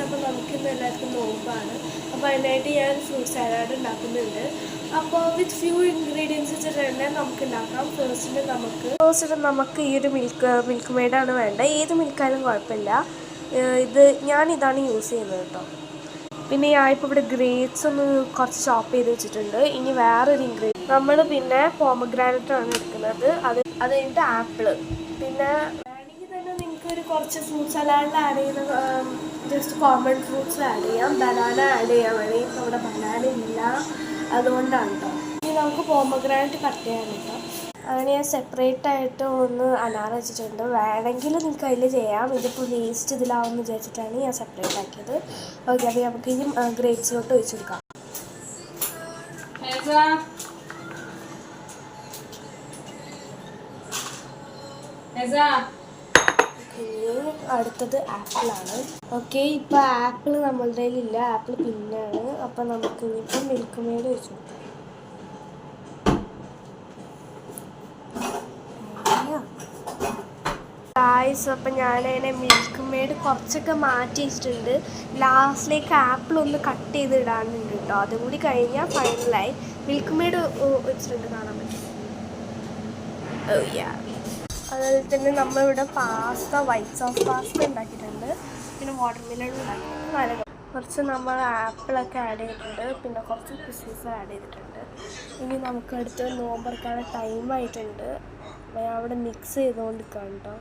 അപ്പോൾ നമുക്കിന്ന് എല്ലാവർക്കും നോമ്പാണ്. അപ്പോൾ അതിനായിട്ട് ഞാൻ ഫ്രൂട്ട് സാലഡ് ഉണ്ടാക്കുന്നുണ്ട്. അപ്പോൾ വിത്ത് ഫ്യൂ ഇൻഗ്രീഡിയൻസ് വെച്ചിട്ട് തന്നെ നമുക്ക് ഉണ്ടാക്കാം. ഫസ്റ്റ് നമുക്ക് ഈ ഒരു മിൽക്ക് മെയ്ഡാണ് വേണ്ടത്. ഏത് മിൽക്കായാലും കുഴപ്പമില്ല. ഞാനിതാണ് യൂസ് ചെയ്യുന്നത് കേട്ടോ. പിന്നെ ഞാനിപ്പോൾ ഇവിടെ ഗ്രേപ്സ് ഒന്ന് കുറച്ച് ചോപ്പ് ചെയ്ത് വെച്ചിട്ടുണ്ട്. ഇനി വേറൊരു ഇൻഗ്രീഡിയൻറ്റ് നമ്മൾ പിന്നെ പോമഗ്രാനറ്റാണ് എടുക്കുന്നത്. അത് കഴിഞ്ഞിട്ട് ആപ്പിള്. പിന്നെ വേണമെങ്കിൽ തന്നെ നിങ്ങൾക്ക് ഒരു കുറച്ച് ഫ്രൂട്ട് സലാഡിൽ ആഡ് ചെയ്യുന്ന ജസ്റ്റ് കോമൺ ഫ്രൂട്ട്സ് ആഡ് ചെയ്യാം. ബനാന ആഡ് ചെയ്യാൻ വേണമെങ്കിൽ ഇപ്പോൾ ഇവിടെ ബനാന ഇല്ല, അതുകൊണ്ടാണ് കേട്ടോ. ഇനി നമുക്ക് പോമഗ്രാനറ്റ് കട്ട് ചെയ്യാൻ കേട്ടോ. അങ്ങനെ ഞാൻ സെപ്പറേറ്റ് ആയിട്ട് ഒന്ന് അനാർ വെച്ചിട്ടുണ്ട്. വേണമെങ്കിൽ നിങ്ങൾക്ക് അതിൽ ചെയ്യാം. ഇതിപ്പോൾ വേസ്റ്റ് ഇതിലാവുമെന്ന് വിചാരിച്ചിട്ടാണ് ഞാൻ സെപ്പറേറ്റ് ആക്കിയത്. ഓക്കെ, അപ്പോൾ നമുക്ക് ഇനി ഗ്രേപ്സിലോട്ട് ഒഴിച്ചെടുക്കാം. ഇനി അടുത്തത് ആപ്പിളാണ്. ഓക്കെ, ഇപ്പോൾ ആപ്പിൾ നമ്മളുടെ കയ്യിലില്ല. ആപ്പിൾ പിന്നാണ്. അപ്പോൾ നമുക്ക് ഇനിയിപ്പോൾ മിൽക്ക് മെയ്ഡ് ഒഴിച്ചു കൊടുക്കാം. അപ്പം ഞാനതിനെ മിൽക്ക് മെയ്ഡ് കുറച്ചൊക്കെ മാറ്റി വെച്ചിട്ടുണ്ട്. ലാസ്റ്റിലേക്ക് ആപ്പിൾ ഒന്ന് കട്ട് ചെയ്ത് ഇടാനുണ്ട് കേട്ടോ. അതും കൂടി കഴിഞ്ഞാൽ ഫൈനലായി. മിൽക്ക് മെയ്ഡ് വെച്ചിട്ടുണ്ട്, കാണാൻ പറ്റും. അതുപോലെ തന്നെ നമ്മളിവിടെ വൈറ്റ് സോസ് പാസ്ത ഉണ്ടാക്കിയിട്ടുണ്ട്. പിന്നെ വാട്ടർമെലൺ ഉണ്ടാക്കിയിട്ടുണ്ട്. കുറച്ച് നമ്മൾ ആപ്പിളൊക്കെ ആഡ് ചെയ്തിട്ടുണ്ട്. പിന്നെ കുറച്ച് കിസ്മിസ് ആഡ് ചെയ്തിട്ടുണ്ട്. ഇനി നമുക്ക് അടുത്ത് നോമ്പെടുക്കാനുള്ള ടൈമായിട്ടുണ്ട്. ഞാൻ അവിടെ മിക്സ് ചെയ്തുകൊണ്ടിരിക്കുകയാണ് കേട്ടോ.